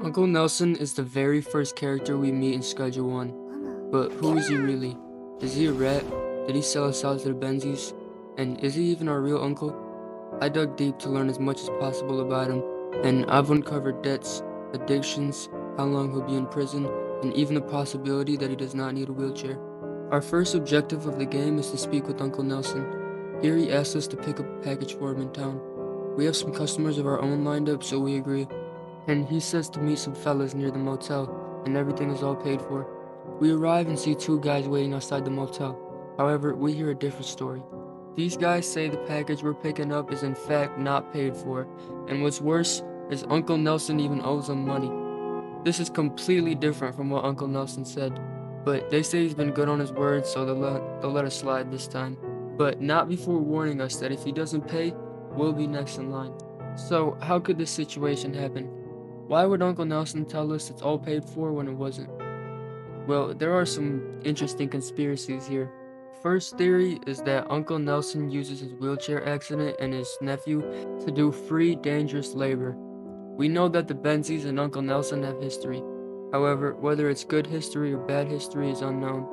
Uncle Nelson is the very first character we meet in Schedule 1. But who is he really? Is he a rat? Did he sell us out to the Benzies? And is he even our real uncle? I dug deep to learn as much as possible about him, and I've uncovered debts, addictions, how long he'll be in prison, and even the possibility that he does not need a wheelchair. Our first objective of the game is to speak with Uncle Nelson. Here he asks us to pick up a package for him in town. We have some customers of our own lined up, so we agree. And he says to meet some fellas near the motel, and everything is all paid for. We arrive and see two guys waiting outside the motel. However, we hear a different story. These guys say the package we're picking up is in fact not paid for, and what's worse is Uncle Nelson even owes them money. This is completely different from what Uncle Nelson said, but they say he's been good on his word, so they'll let us slide this time. But not before warning us that if he doesn't pay, we'll be next in line. So, how could this situation happen? Why would Uncle Nelson tell us it's all paid for when it wasn't? Well, there are some interesting conspiracies here. First theory is that Uncle Nelson uses his wheelchair accident and his nephew to do free, dangerous labor. We know that the Benzies and Uncle Nelson have history. However, whether it's good history or bad history is unknown.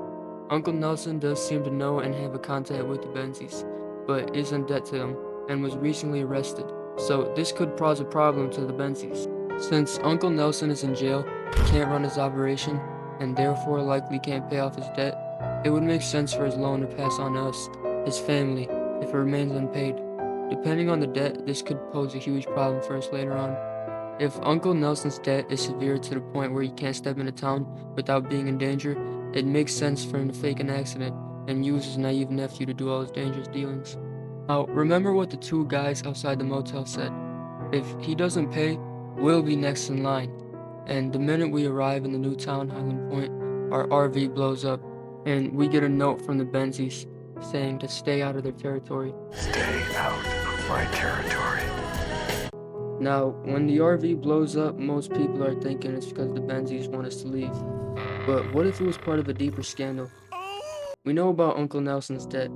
Uncle Nelson does seem to know and have a contact with the Benzies, but is in debt to them, and was recently arrested. So this could cause a problem to the Benzies. Since Uncle Nelson is in jail, he can't run his operation, and therefore likely can't pay off his debt, it would make sense for his loan to pass on to us, his family, if it remains unpaid. Depending on the debt, this could pose a huge problem for us later on. If Uncle Nelson's debt is severe to the point where he can't step into town without being in danger, it makes sense for him to fake an accident and use his naive nephew to do all his dangerous dealings. Now, remember what the two guys outside the motel said. If he doesn't pay, we'll be next in line. And the minute we arrive in the new town, Highland Point, our RV blows up, and we get a note from the Benzies saying to stay out of their territory. Stay out of my territory. Now, when the RV blows up, most people are thinking it's because the Benzies want us to leave. But what if it was part of a deeper scandal? We know about Uncle Nelson's debt.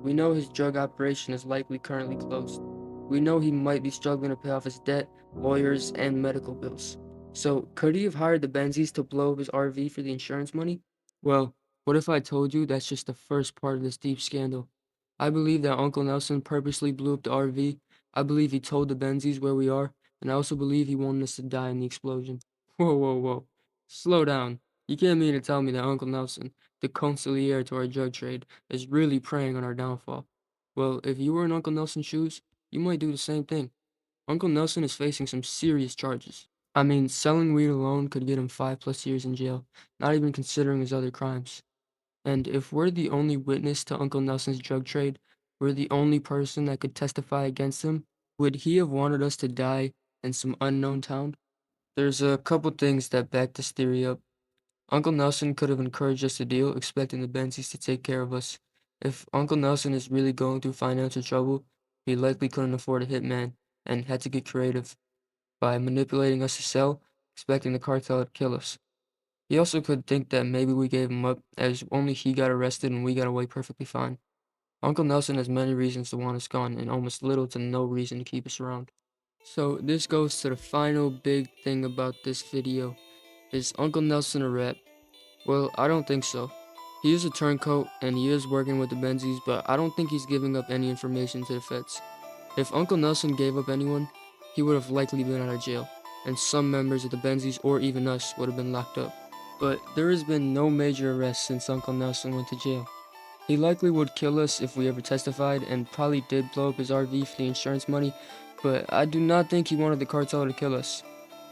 We know his drug operation is likely currently closed. We know he might be struggling to pay off his debt, lawyers, and medical bills. So, could he have hired the Benzies to blow up his RV for the insurance money? Well, what if I told you that's just the first part of this deep scandal? I believe that Uncle Nelson purposely blew up the RV. I believe he told the Benzies where we are, and I also believe he wanted us to die in the explosion. Whoa, whoa, whoa. Slow down. You can't mean to tell me that Uncle Nelson, the consigliere to our drug trade, is really preying on our downfall. Well, if you were in Uncle Nelson's shoes, you might do the same thing. Uncle Nelson is facing some serious charges. I mean, selling weed alone could get him 5+ years in jail, not even considering his other crimes. And if we're the only witness to Uncle Nelson's drug trade, we're the only person that could testify against him, would he have wanted us to die in some unknown town? There's a couple things that back this theory up. Uncle Nelson could have encouraged us to deal, expecting the Benzies to take care of us. If Uncle Nelson is really going through financial trouble, he likely couldn't afford a hitman and had to get creative by manipulating us to sell, expecting the cartel to kill us. He also could think that maybe we gave him up, as only he got arrested and we got away perfectly fine. Uncle Nelson has many reasons to want us gone and almost little to no reason to keep us around. So this goes to the final big thing about this video. Is Uncle Nelson a rat? Well, I don't think so. He is a turncoat and he is working with the Benzies, but I don't think he's giving up any information to the feds. If Uncle Nelson gave up anyone, he would have likely been out of jail, and some members of the Benzies or even us would have been locked up. But there has been no major arrests since Uncle Nelson went to jail. He likely would kill us if we ever testified and probably did blow up his RV for the insurance money, but I do not think he wanted the cartel to kill us.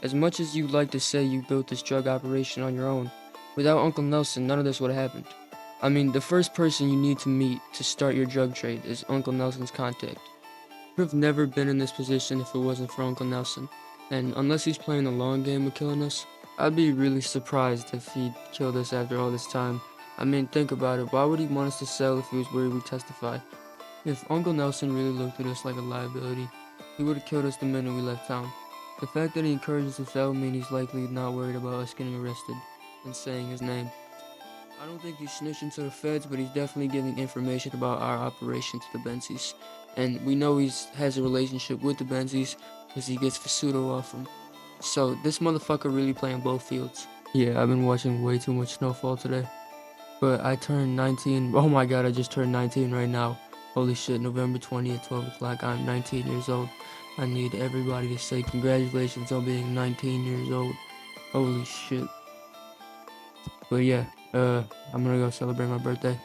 As much as you'd like to say you built this drug operation on your own, without Uncle Nelson, none of this would have happened. I mean, the first person you need to meet to start your drug trade is Uncle Nelson's contact. Would have never been in this position if it wasn't for Uncle Nelson, and unless he's playing the long game of killing us, I'd be really surprised if he'd killed us after all this time. I mean, think about it, why would he want us to sell if he was worried we'd testify? If Uncle Nelson really looked at us like a liability, he would have killed us the minute we left town. The fact that he encouraged us to sell means he's likely not worried about us getting arrested and saying his name. I don't think he's snitching to the feds, but he's definitely giving information about our operation to the Benzies. And we know he has a relationship with the Benzies because he gets Fasuto off them. So this motherfucker really playing both fields. Yeah, I've been watching way too much snowfall today. But I turned 19. Oh my god, I just turned 19 right now. Holy shit, November 20th, 12 o'clock. I'm 19 years old. I need everybody to say congratulations on being 19 years old. Holy shit. But yeah, I'm gonna go celebrate my birthday.